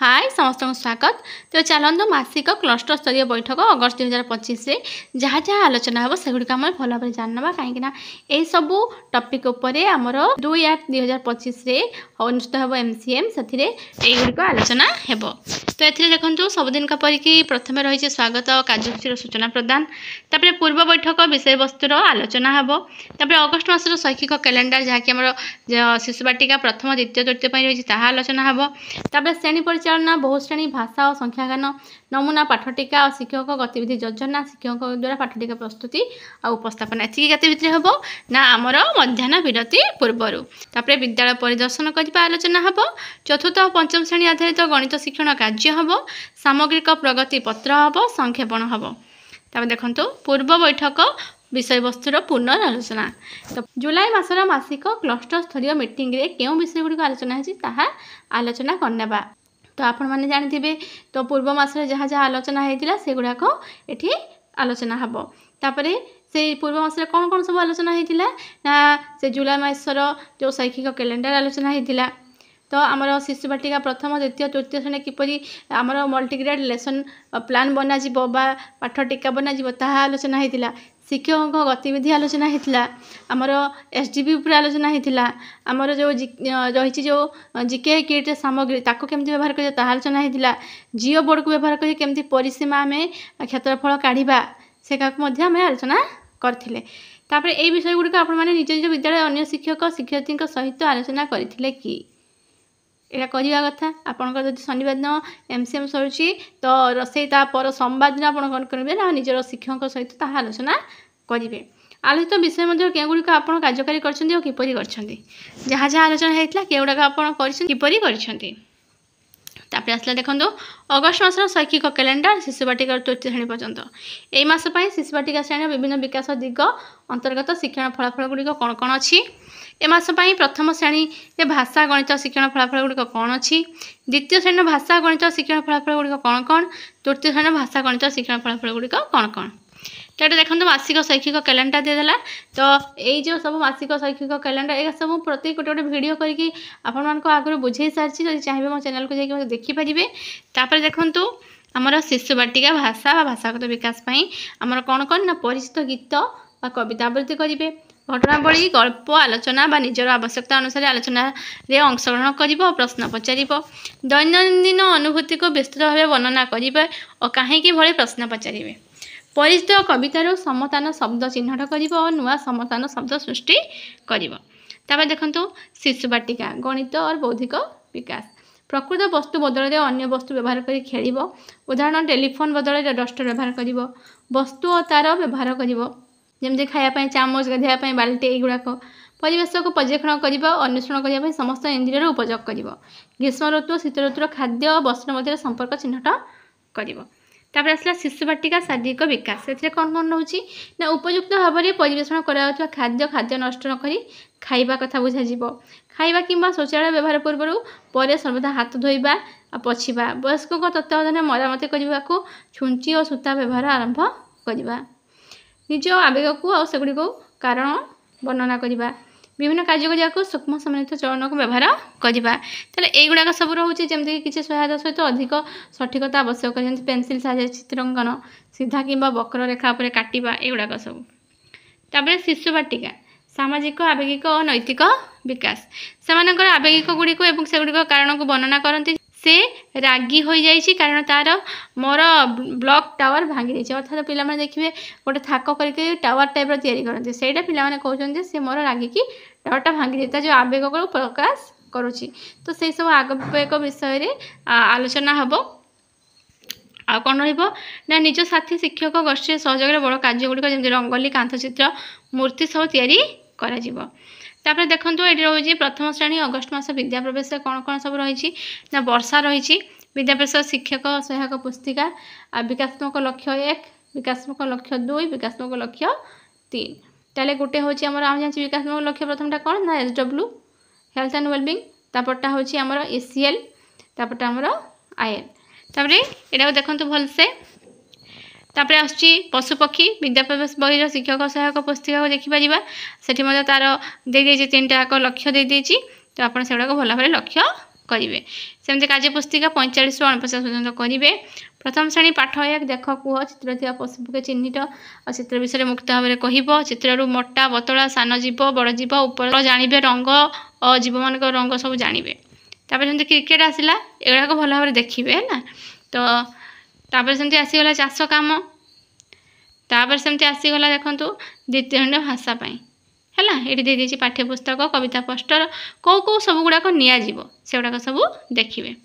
हाय समस्त को स्वागत। तो चलते मासिक क्लस्टर स्तरीय बैठक अगस्त 2025 जहाँ जहाँ आलोचना हम सेगुड़ी आम भल भाव जानवा कहीं यही सबू टपिक आमर 2/8/2025 अनुष्ठित हम MCM से गुड़िक आलोचना हेब। तो ये देखो सबुदिन परिकी प्रथम रही स्वागत कार्यसूची सूचना प्रदान, तापर पूर्व बैठक विषय वस्तुर आलोचना हेब, तापर अगस्ट मासर शैक्षिक कैलेंडर जहाँकि शिशु बाटिका प्रथम द्वितीय तृतीय रही आलोचना हेब, तापर श्रेणी परिचालना बहुश्रेणी भाषा और संख्यागान नमूना पाठटिका और शिक्षक गतिविधि योजना शिक्षक द्वारा पाठटिका प्रस्तुति और उपस्थापन एति गतिविधि हम ना आमर मध्याह्न विरति पूर्वर, तापर विद्यालय परिदर्शन करने आलोचना हम, चतुर्थ और पंचम श्रेणी आधारित गणित शिक्षण कार्य हम, सामग्रिक प्रगति पत्र हम, संक्षेपण हम। तापर देखो पूर्व बैठक विषय वस्तुर पुनरालोचना। तो जुलाई मासर मासिक क्लस्टर स्तरीय मीटिंग रे केउं विषय गुड़िक आलोचना है ताहा आलोचना करनेबा। तो आपण माने जानिथिबे तो पूर्व मासरे जहाँ जहाँ आलोचना होइतिला से गुड़ाक एठी आलोचना हबो। तापरे से पूर्व मासरे कौन कौन सब आलोचना होइतिला ना से जुलाई मासर जो शैक्षिक कैलेंडर आलोचना होइतिला, तो आमर शिशु बाटिका प्रथम द्वितीय तृतीय श्रेणी किपरि आमर मल्टीग्रेड लेसन प्लान बना जिवो बा पाठ टीका बना जिवो ताहा आलोचना होइतिला, शिक्षक गतिविधि आलोचना होइतिला, आमर SDB उपर आलोचना होइतिला, आमर जो रही जो जीके किट सामग्री ताको केमती व्यवहार कर ताहा आलोचना होइतिला, जियो बोर्ड को व्यवहार कर केमती परिसीमा आमे क्षेत्रफल काढ़िबा से काको मध्ये आमे आलोचना करथिले। तापर एई विषय गुडी आपण माने निज निज विद्यालय अन्य शिक्षक शिक्षयित्री सहित आलोचना करथिले कि एटा करवा कथा। आपंकर जब शनिवार दिन MCM सरुची तो रसई पर सोमवार दिन आप करेंगे ना निजर शिक्षक सहित ताहा आलोचना करेंगे। आलोचित विषय मध्य केगुड़िक आप कार्यकारी करछन्ती और किपरि करछन्ती जहाँ जहाँ आलोचना होता के गुड़ाक आप किपरि करछन्ती। तापर आसला देखो अगस्ट मासर शैक्षिक कैलेंडर शिशु बाटिका तृतीय श्रेणी पर्यंत यही मास शिशु बाटिका श्रेणी विभिन्न विकास दिग अंतर्गत शिक्षण फलाफल गुड़िक कौन कौन अच्छी ए मास प्रथम श्रेणी भाषा गणित शिक्षण फलाफल गुड़िक कौन अच्छी, द्वितीय श्रेणी भाषा गणित शिक्षण फलाफल गुड़िक कौन कौन, तृतीय श्रेणी भाषा गणित शिक्षण फलाफल गुड़िक कौन कौन। तो ये देखो मासिक शैक्षिक कैलेंडर दीदेला। तो यही जो सब मासिक शैक्षिक कैलेंडर ये सब प्रति गोटे गोटे भिडियो करके आपण आगुरी बुझे सारी जब चाहिए मो चैनल को जाकि देखिपारे। तापर देखो आमर शिशु बाटिका भाषा भाषागत विकास आमर कौन कौन ना परिचित गीत बा कविता आवृत्ति करेंगे, घटनावली गल्प आलोचना बा निजर आवश्यकता अनुसार आलोचना रे अंशग्रहण कर प्रश्न पचार, दैनंदिन अनुभूति को विस्तृत भाव वर्णना करेंगे और कहीं भली प्रश्न पचारे, परिचित कवितार समतान शब्द चिन्हट कर और नुआ समतान शब्द सृष्टि कर। तापर देखो शिशु बाटिका गणित और बौद्धिक विकास, प्रकृत वस्तु बदल अन्य वस्तु व्यवहार कर खेल, उदाहरण टेलीफोन बदल डस्टर व्यवहार कर, वस्तु और तार व्यवहार कर जमी खायापी चामच गाधेवाई बाल्टी युवाक, परिवेश को पर्यवेक्षण करने अन्वेषण करने समस्त इंद्रियर उपयोग कर, ग्रीष्म ऋतु शीत ऋतुर खाद्य और वस्त्र मध्य संपर्क चिन्हट कर। तापर आसला शिशु बाटिका शारीरिक विकास, से कौन कौन रोचे ना उपयुक्त भाव में परिवेषण करा खाद्य खाद्य नष्ट नक खाइबा कथा बुझा, खाइबा किंबा शौचालय व्यवहार पूर्व पर सर्वदा हाथ धोइबा पोछिबा, वयस्क तत्वावधान मरामती करने को छुंची और सूता व्यवहार आरंभ करवा, निज आवेग को और सेगुड़ी को कारण वर्णना करवा, विभिन्न कार्य को सूक्ष्म सम्मिलित चलन को व्यवहार करवा। तेल युवाक सब रोचे जमीक किसी सहायता सहित अधिक सठिकता आवश्यक जमी पेनसिल साहाय्य चित्रांकन सीधा किंबा वक्र रेखा पर काटिबा युवाक सब। तापर शिशु बाटिका सामाजिक आवेगिक और नैतिक विकास, से आवेगिक गुड़िक और सेगुड़िक कारण को वर्णना करती। से रागी हो जाइए कारण तार मोर ब्लॉक टावर भांगी जाइए, अर्थात पिला देखिए गोटे थाक करके टावर टाइप करते से कहते से मोर रागिकी टावरटा भांगी जाता जो आवेग को प्रकाश करुच्ची। तो से सब आवेग विषय आलोचना हम आ कौन ना निज साथी शिक्षक गोष्ठी सहयोग बड़ कार्य गुड़िक जमी रंगोली कांथचित्र मूर्ति सब तैयारी करा। तापर देखो ये रोचे प्रथम श्रेणी अगस्ट मास विद्या प्रवेश कौन कौन सब रही ना वर्षा रही विद्याप्रवेश शिक्षक सहायक पुस्तिका विकासात्मक लक्ष्य 1 विकासात्मक लक्ष्य 2 विकासात्मक लक्ष्य 3। ताले गोटे हूँ आम जान विकासात्मक लक्ष्य प्रथमटा कौन ना SW हेल्थ एंड वेलबिंग, तापरटा हूँ आमर ACL, तापरटा आमर IL। तापर यहाँ देखो भलसे तापर आसुची पशुपक्षी विद्याप्रवेश बहिर शिक्षक सहायक पुस्तिका को देखिपर से तार दे 3टा लक्ष्य दे तो आप भल भाव लक्ष्य करेंगे। सेमती कार्यपुस्तिका 45 ରୁ 49 पर्यंत करेंगे। प्रथम श्रेणी पाठ 1 देख कुह चित्र थी पशु पक्षी चिह्नित और चित्र विषय मुक्त भाव में कह चित्रु मोटा बतला सान जीव बड़ जीव ऊपर जानवे रंग और जीव मान रंग सब जानवे। तापर जमी क्रिकेट आसला एगुड़ा भल भाव देखिए है तो तापर सेमती आसीगला चाष कम तापर सेमती आसीगला देखु द्वितीय खंड भाषापाई है ये दे पाठ्यपुस्तक कविता पोस्टर कौ कौ सब गुड़ाक निजी से गुड़ाक सब देखिए।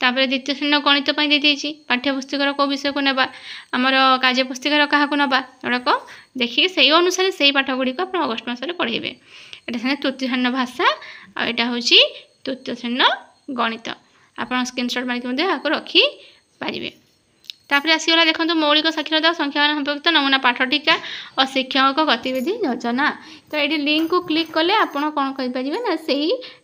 तापर द्वितीय श्रेणी गणित दे पाठ्यपुस्तकर कौ विषय को नेबा आमर कार्यपुस्तिकार क्या नवा एगुड़ाक देखिए से अनुसार से पाठ गुड़िक आप अगस्ट मस पढ़ेबे। ये तृतीय श्रेणी भाषा आईटा हूँ तृतीय श्रेणी गणित आप स्क्रीनशॉट मारिक रखिपारे। तापर आसीगला देखो मौलिक साक्षरता संख्या संपर्कित नमूना पाठ टीका और शिक्षक गतिविधि योजना। तो ये लिंक को क्लिक कले आपड़ कौन करें ना से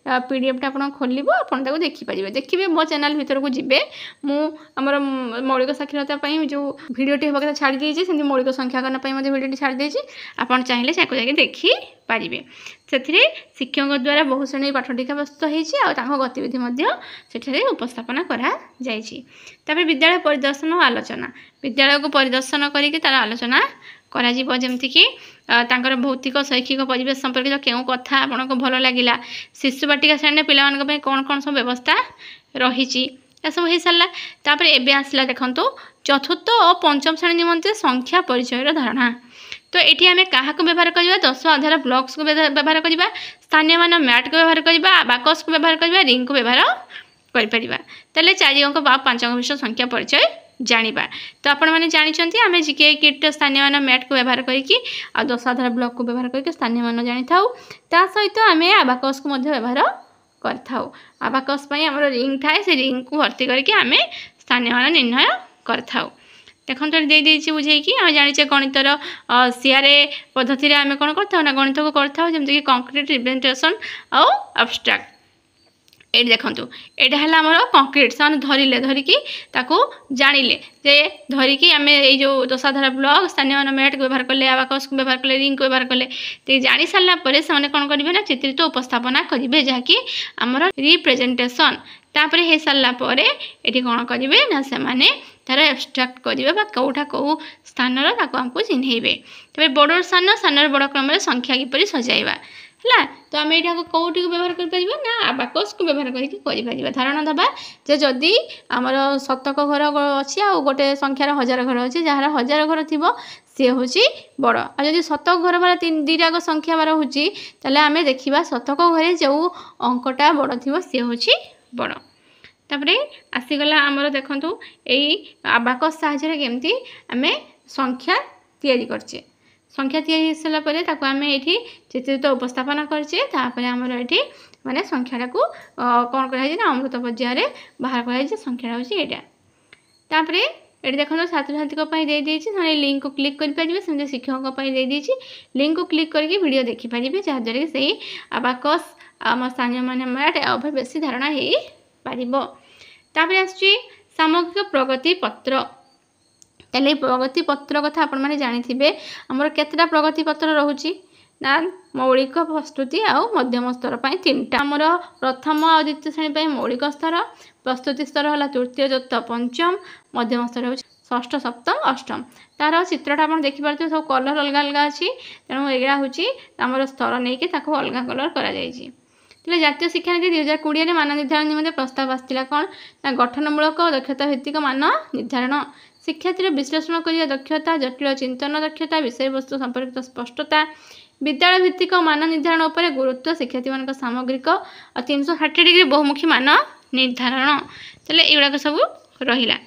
पीडीएफ आप खोल आप देखिपारे। देखिए मो चैनल भीतर को जी मुझे मौलिक साक्षरता जो भिडटी हम कथा छाड़ी देती से मौलिक संख्याकन भिडटी छाड़ी देती आप चाहिए जाकि देखिपारे। से शिक्षक द्वारा बहु श्रेणी पाठ टीका प्रस्तुत होती गतिविधि से उपस्थापना कर। विद्यालय परिदर्शन और आलोचना विद्यालय को परिदर्शन करके तार आलोचना जमीक तांकर भौतिक शैक्षिक परिवेश संपर्कित क्यों कथा आपन को भल लगिला शिशु बाटिका श्रेणी पे कौन कौन सब व्यवस्था रही सब हो सारा। तापर एबे आसला देखंतु चतुर्थ और पंचम श्रेणी निमंत्रे संख्या परिचय धारणा। तो ये आम क्या व्यवहार करवा 10 आधार ब्लॉक्स को व्यवहार करवा स्थानीय मान मैट को व्यवहार करवा बाकस को व्यवहार करवा रिंग को व्यवहार कर 4 अंक 5 अंक विषय संख्या परिचय जानिबा। तो आपण मैंने जानते आम जीके किट स्थानीय मान मैट को व्यवहार करके 10 आधार ब्लॉक को व्यवहार करके स्थानीय मान जानी था सहित आम आबाकस को व्यवहार कर आबाकस आमर रिंग थाए से रिंग को भर्ती करके आम स्थानीय मान निर्णय कर देखो देदेची बुझेकी आम जाने गणितर सीआरए पद्धति आम कौन कर गणित को करमती कंक्रीट रिप्रेजेंटेशन आउ अब्स्ट्राक्ट। ये देखूँ यहाँ है आमर कंक्रीट से धरिले धरिकी जानिले जे धरिकी आम यो 10 आधार ब्लॉक स्थानीय मान मैट को व्यवहार कले आबाकस को व्यवहार कले रिंग को व्यवहार कले जानी सारापर से कौन करेंगे ना चित्रित उपस्थापना करेंगे जहाँकि आमर रिप्रेजेंटेशन। तापर हो सारापर ये कौन करेंगे ना से तार एब्स्ट्राक्ट करेंगे कौटा कौ स्थान आमको चिन्हैबे। तब बड़ स्थान स्थान बड़ क्रम संख्या किपर सजाइबा है। तो आम यहाँ कौटी को व्यवहार कर ना आबाकस को व्यवहार कर धारणा दबा जे जदि आमर शतक घर अच्छी आ गोटे संख्यार 1000 घर अच्छी जार 1000 घर थी सी हूँ बड़ आदि शतक घर वाला 2 संख्या बार होते आम देखा शतक घर जो अंकटा बड़ थी सी हूँ बड़। तापर आसीगला आमर देखु यही आबाकस साहाय्य केमती आम संख्या तैयारी करछे संख्या तैयारी सारापर आम ये चित्रित उपस्थापना करपर आमर ये माने संख्याटा को कौन कर अमृत पर्यायर बाहर कर संख्या हूँ यहाँ। तापर ये देखो छात्र छात्री दे लिंक को क्लिक करेंगे सेमती शिक्षकों दे लिंक को क्लिक करके वीडियो देखिपारे जहाँद्वारा से आबाकस आम स्थानीय मान मैट बेसी धारणा हो पार। तापर आसुची सामग्रिक प्रगति पत्र तेल प्रगति पत्र कथा आपण मैंने जानी आमर केतटा प्रगति पत्र रोचे ना मौलिक प्रस्तुति आउ मध्यम स्तर पर 3टा आमर प्रथम और द्वितीय श्रेणी मौलिक स्तर प्रस्तुति स्तर है तृतीय चतुर्थ पंचम मध्यम स्तर हो षष्ठ सप्तम अष्टम। तार चित्रटा आप देखिपे सब कलर अलग अलग अच्छी तेणु यहाँ हूँ आमर स्तर नहीं कि अलग कलर कर जातीय शिक्षा नीति 2020 मान निर्धारण निमंते प्रस्ताव आसाला कौन ना गठनमूलक दक्षता भित्तिक मान निर्धारण शिक्षार्थी विश्लेषण कर दक्षता जटिल चिंतन दक्षता विषय वस्तु संपर्कित स्पष्टता विद्यालय भित्तिक मान निर्धारण उपर गुरुत्व शिक्षार्थी मान सामग्रिक और 360 डिग्री बहुमुखी मान निर्धारण तेल युवाक सब रहा।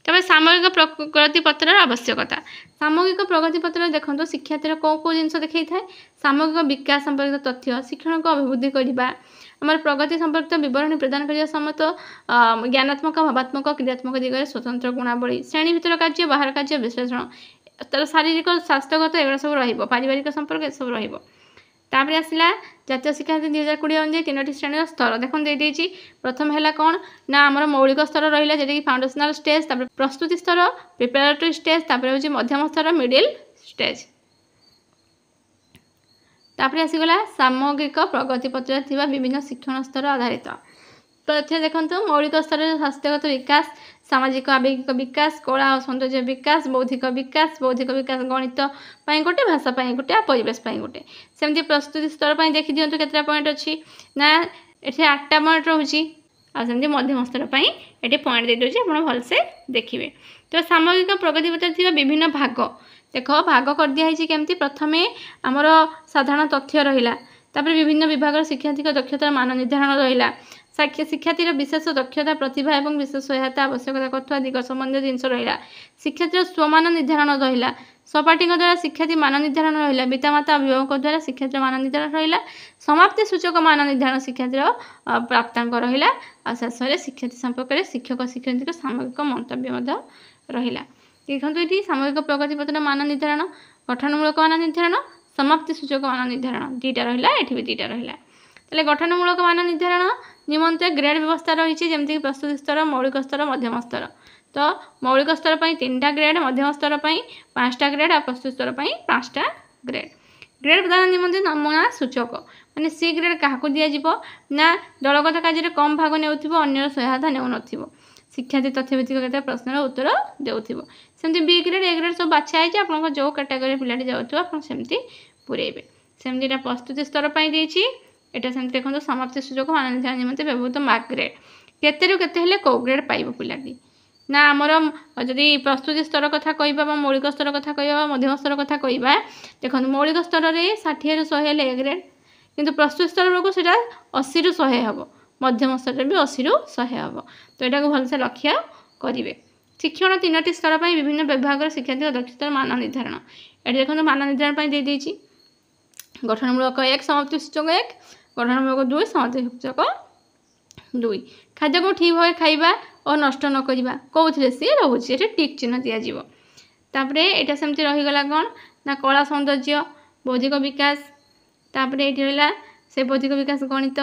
तब सामूहिक प्रगति पत्र आवश्यकता सामूहिक प्रगति पत्र देखो शिक्षार्थी कौ कौ जिन देखा था सामूहिक विकास संपर्कित तथ्य शिक्षण को अभिवृद्धि करवा आम प्रगति संपर्कित बरणी प्रदान करने समत ज्ञानात्मक भावात्मक क्रियात्मक दिगरे स्वतंत्र गुणावली श्रेणी भीतर कार्य बाहर कार्य विश्लेषण तर शारीरिक स्वास्थ्यगत एगुड़ा सब पारिवारिक संपर्क सब तापर आसला जातीय शिक्षा नीति 2020 अनुसार 3टी श्रेणी स्तर देखो देती प्रथम है कौन ना आमर मौलिक स्तर रहा जोटा कि फाउंडेशनल स्टेज तापर प्रस्तुति स्तर प्रिपेरेटरी स्टेज तापर हूँ मध्यम स्तर मिडिल स्टेज। तापर आसीगला सामग्रिक प्रगति पत्र विभिन्न शिक्षण स्तर आधारित तथ्य देखंतु मौलिक स्तर स्वास्थ्यगत विकास सामाजिक आवेगिक विकास कला और सौंदर्य विकास बौद्धिक विकास गणित पाई गोटे भाषा पाई गोटे परिवेश पाई गोटे सेमती प्रस्तुति स्तर पाई देखि दियंतु केतरा पॉइंट अछि ना एठी 8टा पॉइंट रहउची आ सेमती मध्यम स्तर पाई एठी पॉइंट दे दोछि आपण भलसे देखिबे। तो सामग्रिक प्रगति पत्र थिबा विभिन्न भाग देखो भाग कर दिया है केमती प्रथमे आमर साधारण तथ्य रहिला तापर विभिन्न विभाग शिक्षार्थी दक्षतार मान निर्धारण रहिला शिक्षार्थीर विशेष दक्षता प्रतिभा और विशेष सहायता आवश्यकता करुवा दिग संबंधी जिनस रहा शिक्षार्थीर स्वमान निर्धारण रहा सहपाठी द्वारा शिक्षार्थी मान निर्धारण रहा पितामाता अभिभावक द्वारा शिक्षार्थी मान निर्धारण रहा समाप्ति सूचक मान निर्धारण शिक्षार्थीर प्राप्तांक रहा और शेष में शिक्षार्थी संपर्क में शिक्षक शिक्षार्थी सामूहिक मंतव्य रहा। देखो ये सामूहिक प्रगति पत्र मान निर्धारण गठनमूलक मान निर्धारण समाप्ति सूचक मान निर्धारण दुईटा रहा ये भी दुईटा रहा तेल गठनमूलक मान निर्धारण निमंते ग्रेड व्यवस्था रही जमीक प्रस्तुति स्तर मौलिक स्तर मध्यम स्तर तो मौलिक स्तर पर 3टा ग्रेड मध्यम स्तर पर 5टा ग्रेड और प्रस्तुति स्तर पर 5टा ग्रेड ग्रेड प्रदान निमंते नमूना सूचक माने सी ग्रेड क्या दिज्व ना दलगत कार्य कम भाग नेउथिबो अन्यर सहायता नेउ शिक्षार्थी तथ्यभित्तिक प्रश्नर उत्तर देउथिबो सेमती बी ग्रेड ए ग्रेड सब बाछा है आपन जो कैटेगरी पिलाटी जाउथबो आपन सेमती पुरेबे सेमती एटा प्रस्तुति स्तर पर देछि एटा सेमती देखो समाप्ति सूचक मान निर्धारण निमंते व्यवहृत मार्क ग्रेड केतेरु केते हेले को ग्रेड पाइबो पिलाटी ना आमर जदि प्रस्तुति स्तर कथा कहबा मौलिक स्तर कथा कहबा मध्यम स्तर कथा कहबा देखो मौलिक स्तर रे 60 रु 100 हेले ए ग्रेड किंतु प्रस्तुति स्तर को सेटा 80 रु 100 हबो मध्यम स्तर भी 80 रु 100 हबो तो एटा को भलसे लक्ष्य करिवे। शिक्षण 3टी स्तर पर विभिन्न विभाग शिक्षार्थी दक्षतार मान निर्धारण एटी देखो मान निर्धारण पर दे देछि गठनमूलक 1 समाप्ति सूचक 1 गठनमूलक 2 समाप्ति सूचक 2 खाद्य को ठीक भाव खाइबा और नष्ट न करिबा कोउथिले सी रहउछि एटा टिक चिन्ह दिया जिवो तापरे एटा सेमति रहि गला कोन ना कला सौंदर्य बौद्धिक विकास तापरे एटी रहला से बौद्धिक विकास गणित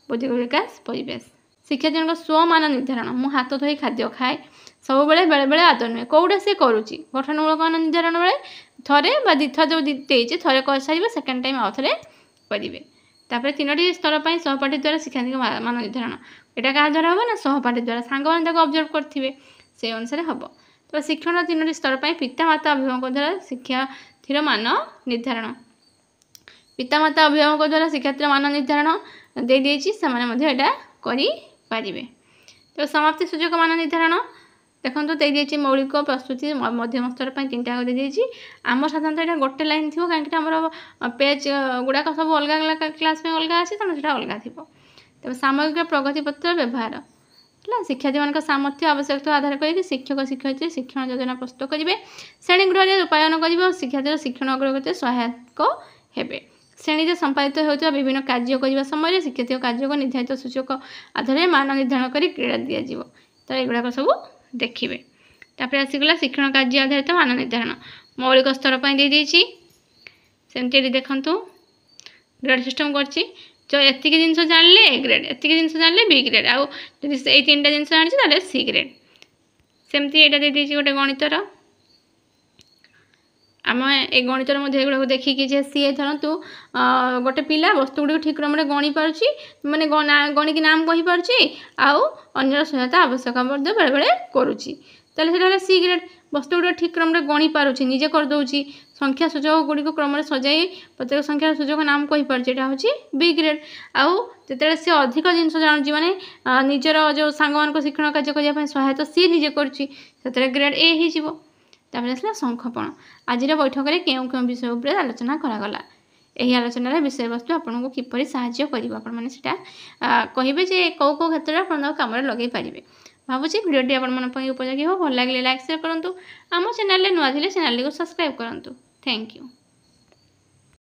बौद्धिक विकास परिवेश शिक्षार्थी स्वमान निर्धारण मु हाथ धोई खाद्य खाए सब बेले बेले बेले आदर नुहे कौटा सी करुच्ची गठनमूलक मान निर्धारण बेले थरे दिथर जो देचे थरे कर सारे सेकेंड टाइम आउ थे करेंगे तापर 3टी स्तर पर सहपाठी द्वारा शिक्षार्थी मान निर्धारण यहाँ क्या द्वारा हम ना सहपाठी द्वारा सांग मैंने ऑब्जर्व करेंगे से अनुसार हम तो शिक्षण 3टी स्तर पर पितामाता अभिभावक द्वारा शिक्षार्थीर मान निर्धारण पितामाता अभिभावक द्वारा शिक्षार्थीर मान निर्धारण दे देछि से करें तो समाप्ति सूचक मान निर्धारण देखो दे देछि मौलिक प्रस्तुति मध्यम स्तर पर 3टा दे देछि आम साधारणतः यहाँ गोटे लाइन थी कहीं आम पेज गुड़ाक सब अलग अलग क्लास में अलग अच्छे तेनाली से अलग थी तेज सामग्रिक प्रगति पत्र व्यवहार है शिक्षार्थी मान सामर्थ्य आवश्यकता आधार करके शिक्षक शिक्षयित्री शिक्षण योजना प्रस्तुत करेंगे श्रेणीगृह रूपायन करेंगे और शिक्षार्थी शिक्षण अग्रगति सहायक हेबे श्रेणी में संपादित होता विभिन्न कार्य करने समय शिक्षार्थी कार्य को निर्धारित सूचक आधार में मान निर्धारण कर क्रीड़ा दिज्व तो युवाक सब देखिए तापर आसीगला शिक्षण कार्य आधारित मान निर्धारण मौलिक स्तर पर दे देछि सेमती देखु ग्रेड सिस्टम करछि जो एतिक जिनस जानले ए ग्रेड एतिक जिनस जानले बी ग्रेड आउ जदि ए 3टा जिनस जानिछि ताले सी ग्रेड सेमती एटा दे देछि गोटे गणितर आम ए गणितर गुड़ा देखिकी जे सी धरतु गोटे पिला वस्तु गुड़ी ठीक क्रम गणी पार्ची माने गणिकी नाम कही पार्ची आउ अन्यर सहायता आवश्यक बेले बेले करुच्ची तेल सी ग्रेड वस्तु गुड़ा ठीक क्रम गणी पारुची निजे करदे संख्या सूचक गुड़ी क्रम सजाई प्रत्येक संख्यार सूचक नाम कही पार्ची एटा होची बी ग्रेड आउ जेतेले सी अधिक जिनस जानुची माने निजर जो सांग मान शिक्षण कार्य करने सहायता सी निजे करुच्ची सेतेले ग्रेड ए ही जीवो तापर आसला संक्षेपण आज बैठक में क्यों क्यों विषय उपर आलोचना करागला यही आलोचनार विषय वस्तु आपको किपर साहाय्य कर कहे जे कौ कौ क्षेत्र में आप कम लगे पारे भावुँ भिडियोटी आपकी उपयोगी हो भल लगे लाइक शेयर करूँ आम चैनल नुआ थे चैनल को सब्सक्राइब करूँ थैंक यू।